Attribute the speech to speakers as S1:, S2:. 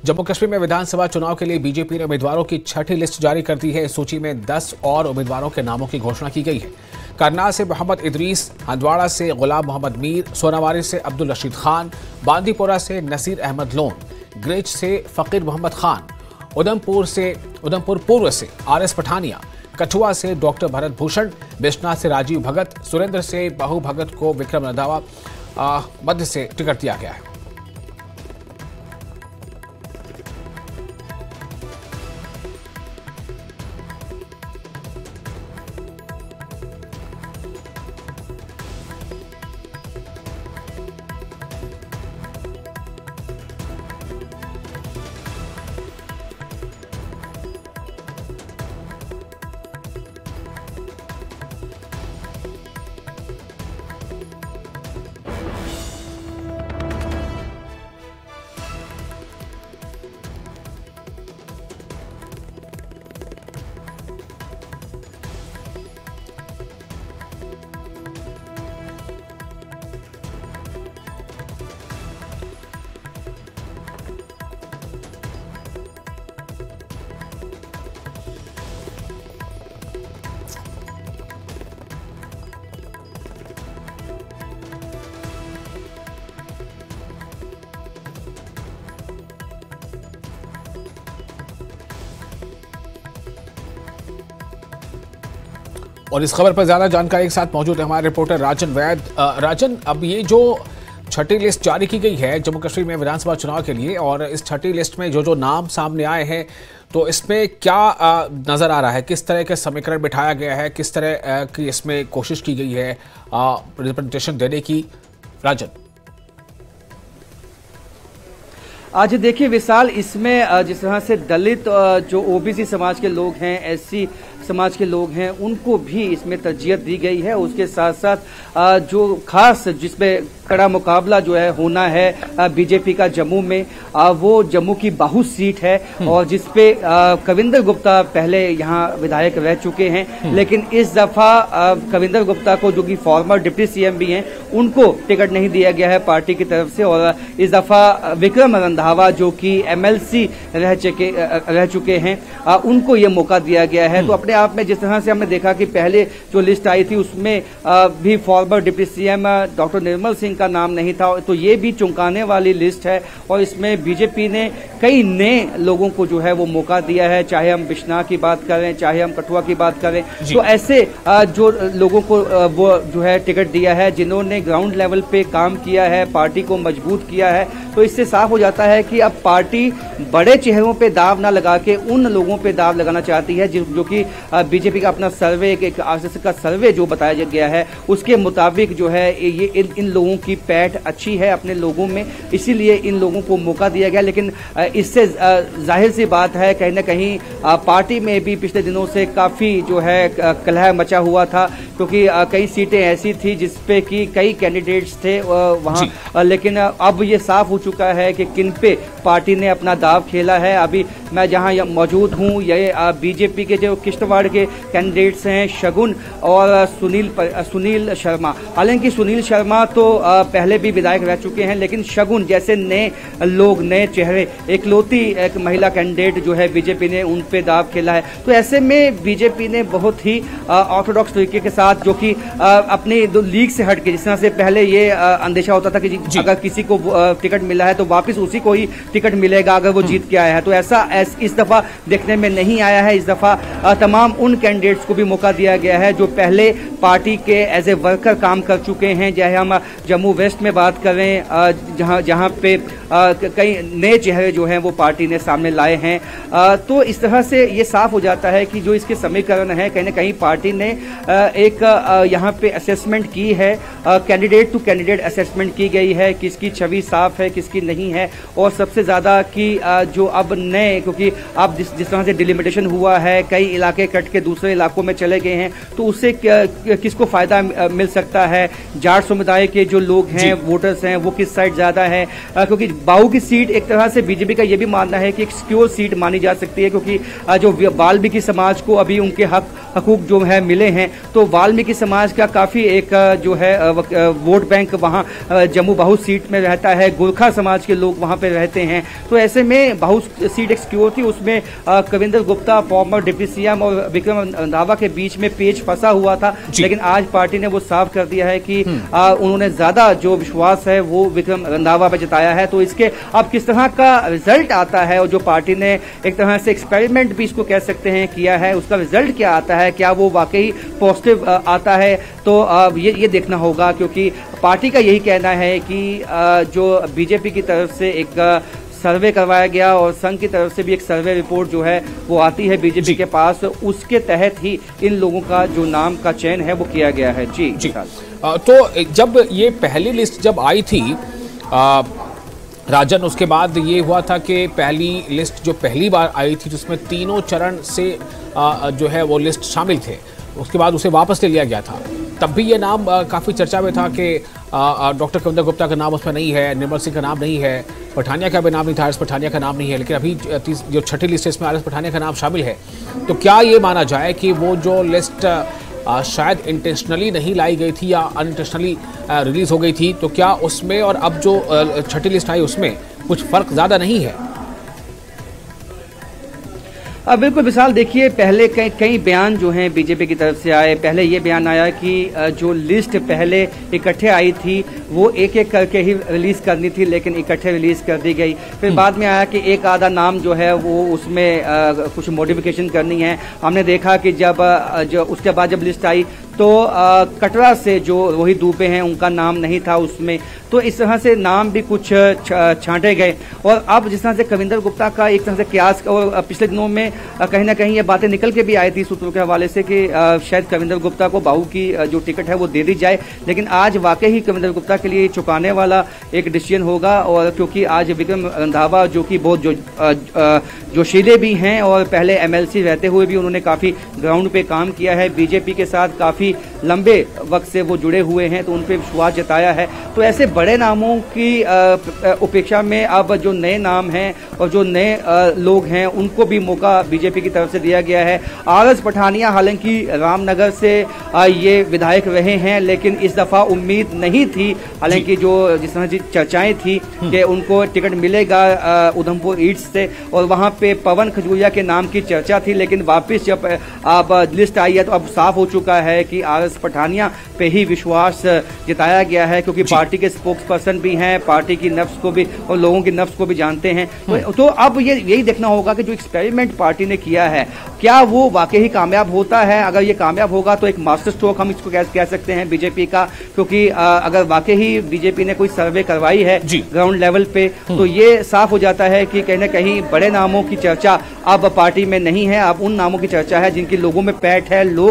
S1: जम्मू कश्मीर में विधानसभा चुनाव के लिए बीजेपी ने उम्मीदवारों की छठी लिस्ट जारी कर दी है। इस सूची में 10 और उम्मीदवारों के नामों की घोषणा की गई है। करनाल से मोहम्मद इदरीस, हंदवाड़ा से गुलाम मोहम्मद मीर, सोनावारी से अब्दुल रशीद खान, बांदीपोरा से नसीर अहमद लोन, ग्रेच से फकीर मोहम्मद खान, उधमपुर पूर्व से RS पठानिया, कठुआ से डॉक्टर भरत भूषण, बिश्नाथ से राजीव भगत, सुरेंद्र से बाहू भगत को विक्रम रंधावा मध्य से टिकट दिया गया है। और इस खबर पर ज्यादा जानकारी के साथ मौजूद है हमारे रिपोर्टर राजन वैद। राजन, अब ये जो छठी लिस्ट जारी की गई है जम्मू कश्मीर में विधानसभा चुनाव के लिए, और इस छठी लिस्ट में जो नाम सामने आए हैं, तो इसमें क्या नजर आ रहा है? किस तरह के समीकरण बिठाया गया है? किस तरह की इसमें कोशिश की गई है रिप्रेजेंटेशन देने की? राजन,
S2: आज देखिए विशाल, इसमें जिस तरह से दलित जो OBC समाज के लोग हैं, SC समाज के लोग हैं, उनको भी इसमें तरजीह दी गई है। उसके साथ साथ जो खास जिसमें कड़ा मुकाबला जो है होना है बीजेपी का जम्मू में, वो जम्मू की बाहू सीट है और जिसपे कविंदर गुप्ता पहले यहाँ विधायक रह चुके हैं। लेकिन इस दफा कविंदर गुप्ता को, जो कि फॉर्मर डिप्टी CM भी हैं, उनको टिकट नहीं दिया गया है पार्टी की तरफ से। और इस दफा विक्रम रंधावा, जो कि MLC रह चुके हैं, उनको ये मौका दिया गया है। तो अपने आप में जिस तरह से हमने देखा कि पहले जो लिस्ट आई थी उसमें भी farmer deputy CM doctor Nirmal Singh का नाम नहीं था, तो ये भी चौंकाने वाली लिस्ट है। और इसमें बीजेपी ने कई नए लोगों को जो है वो मौका दिया है, चाहे हम बिश्नाह की बात करें, चाहे हम कठुआ की बात करें। तो ऐसे जो लोगों को वो जो है टिकट दिया है, जिन्होंने ग्राउंड लेवल पे काम किया है, पार्टी को मजबूत किया है। तो इससे साफ हो जाता है कि अब पार्टी बड़े चेहरों पे दाव ना लगा के उन लोगों पे दाव लगाना चाहती है जो कि बीजेपी का अपना सर्वे, एक RSS का सर्वे जो बताया गया है, उसके मुताबिक जो है ये इन लोगों की पैठ अच्छी है अपने लोगों में, इसीलिए इन लोगों को मौका दिया गया। लेकिन इससे जाहिर सी बात है, कहीं ना कहीं पार्टी में भी पिछले दिनों से काफी जो है कलह मचा हुआ था, क्योंकि कई सीटें ऐसी थी जिसपे कि कई कैंडिडेट्स थे वहां। लेकिन अब ये साफ हो चुका है कि किन पे पार्टी ने अपना दाव खेला है। अभी मैं जहां मौजूद हूं, ये बीजेपी के जो किश्तवाड़ के कैंडिडेट्स हैं, शगुन और सुनील शर्मा। हालांकि सुनील शर्मा तो पहले भी विधायक रह चुके हैं, लेकिन शगुन जैसे नए लोग, नए चेहरे, एकलौती एक महिला कैंडिडेट जो है बीजेपी ने उन पे दाव खेला है। तो ऐसे में बीजेपी ने बहुत ही ऑर्थोडॉक्स तरीके के साथ, जो कि अपनी लीग से हट के, जिस तरह से पहले ये अंदेशा होता था कि अगर किसी को टिकट मिला है तो वापस उसी को ही टिकट मिलेगा अगर वो जीत के आया है, तो ऐसा इस दफा देखने में नहीं आया है। इस दफा तमाम उन कैंडिडेट्स को भी मौका दिया गया है जो पहले पार्टी के एज ए वर्कर काम कर चुके हैं। चाहे हम जम्मू वेस्ट में बात करें, जहां पे कई नए चेहरे जो हैं वो पार्टी ने सामने लाए हैं। तो इस तरह से ये साफ हो जाता है कि जो इसके समीकरण है, कहीं ना कहीं पार्टी ने एक यहाँ पे असेसमेंट की है, कैंडिडेट टू कैंडिडेट असेसमेंट की गई है, किसकी छवि साफ है, किसकी नहीं है। और सबसे ज्यादा कि जो अब नए, क्योंकि अब जिस तरह से डिलिमिटेशन हुआ है, कई इलाके कट के दूसरे इलाकों में चले गए हैं, तो उससे किसको फायदा मिल सकता है। जाट समुदाय के जो लोग हैं, वोटर्स हैं, वो किस साइड ज्यादा है, क्योंकि बाऊ की सीट एक तरह से बीजेपी का ये भी मानना है कि एक सिक्योर सीट मानी जा सकती है, क्योंकि जो वाल्मीकि समाज को अभी उनके हक हकूक जो है मिले हैं। तो वाल्मीकि समाज का काफ़ी एक जो है वोट बैंक वहाँ जम्मू बहुत सीट में रहता है, गोरखा समाज के लोग वहाँ पे रहते हैं। तो ऐसे में बहुत सीट एक सिक्योर थी, उसमें Kavinder Gupta farmer deputy CM और विक्रम रंधावा के बीच में पेच फंसा हुआ था। लेकिन आज पार्टी ने वो साफ कर दिया है कि उन्होंने ज्यादा जो विश्वास है वो विक्रम रंधावा पे जताया है। तो इसके अब किस तरह का रिजल्ट आता है और जो पार्टी ने एक तरह से एक्सपेरिमेंट भी इसको कह सकते हैं किया है, उसका रिजल्ट क्या आता है, क्या वो वाकई पॉजिटिव आता है, तो ये देखना होगा। क्योंकि पार्टी का यही कहना है कि जो बीजेपी की तरफ से एक सर्वे करवाया गया और संघ की तरफ से भी एक सर्वे रिपोर्ट जो है वो आती है बीजेपी के पास, उसके तहत ही इन लोगों का जो नाम का चयन है वो किया गया है। जी
S1: तो जब ये पहली लिस्ट जब आई थी राजन, उसके बाद ये हुआ था कि पहली लिस्ट जो पहली बार आई थी जिसमें तीनों चरण से जो है वो लिस्ट शामिल थे, उसके बाद उसे वापस ले लिया गया था। तब भी ये नाम काफ़ी चर्चा में था कि डॉक्टर कविंदर गुप्ता का नाम उसमें नहीं है, निर्मल सिंह का नाम नहीं है, पठानिया का भी नाम नहीं था, आर.एस. पठानिया का नाम नहीं है। लेकिन अभी जो छठी लिस्ट है इसमें आर.एस. पठानिया का नाम शामिल है। तो क्या ये माना जाए कि वो जो लिस्ट शायद इंटेंशनली नहीं लाई गई थी या अनइंटेंशनली रिलीज हो गई थी, तो क्या उसमें और अब जो छठी लिस्ट आई उसमें कुछ फर्क ज़्यादा नहीं है?
S2: बिल्कुल विशाल, देखिए पहले कई बयान जो हैं बीजेपी की तरफ से आए। पहले ये बयान आया कि जो लिस्ट पहले इकट्ठे आई थी वो एक एक करके ही रिलीज करनी थी, लेकिन इकट्ठे रिलीज कर दी गई। फिर बाद में आया कि एक आधा नाम जो है वो उसमें कुछ मॉडिफिकेशन करनी है। हमने देखा कि जब उसके बाद जब लिस्ट आई तो कटरा से जो रोहित दुबे हैं उनका नाम नहीं था उसमें। तो इस तरह से नाम भी कुछ छांटे गए। और अब जिस तरह से कविंदर गुप्ता का एक तरह से क्यास, और पिछले दिनों में कहीं ना कहीं ये बातें निकल के भी आई थी सूत्रों के हवाले से कि शायद कविंदर गुप्ता को बाहू की जो टिकट है वो दे दी जाए। लेकिन आज वाकई ही कविंदर गुप्ता के लिए चुकाने वाला एक डिसीजन होगा। और क्योंकि आज विक्रम रंधावा जो कि बहुत जोशीले भी हैं और पहले एमएलसी रहते हुए भी उन्होंने काफ़ी ग्राउंड पे काम किया है, बीजेपी के साथ काफ़ी लंबे वक्त से वो जुड़े हुए हैं, तो उन पर विश्वास जताया है। तो ऐसे बड़े नामों की उपेक्षा में अब जो नए नाम हैं और जो नए लोग हैं उनको भी मौका बीजेपी की तरफ से दिया गया है। आर.एस. पठानिया हालांकि रामनगर से ये विधायक रहे हैं, लेकिन इस दफा उम्मीद नहीं थी, हालांकि जो जिस तरह की चर्चाएं थी कि उनको टिकट मिलेगा उधमपुर ईस्ट से, और वहां पे पवन खजूरिया के नाम की चर्चा थी। लेकिन वापस जब अब लिस्ट आई है तो अब साफ हो चुका है कि आर.एस. पठानिया पे ही विश्वास जताया गया है, क्योंकि पार्टी के स्पोक्स पर्सन भी हैं, पार्टी की नफ्स को भी और लोगों की नफ्स को भी जानते हैं। तो अब यही देखना होगा कि जो एक्सपेरिमेंट पार्टी ने किया है क्या वो वाकई ही कामयाब होता है। अगर ये कामयाब होगा तो एक मास्टर स्ट्रोक हम इसको कह सकते हैं बीजेपी का, क्योंकि अगर वाकई ही बीजेपी ने कोई सर्वे करवाई है ग्राउंड लेवल पे तो ये साफ हो जाता है कि कहीं ना कहीं बड़े नामों की चर्चा अब पार्टी में नहीं है। अब उन नामों की चर्चा है जिनकी लोगों में पैठ है, लोग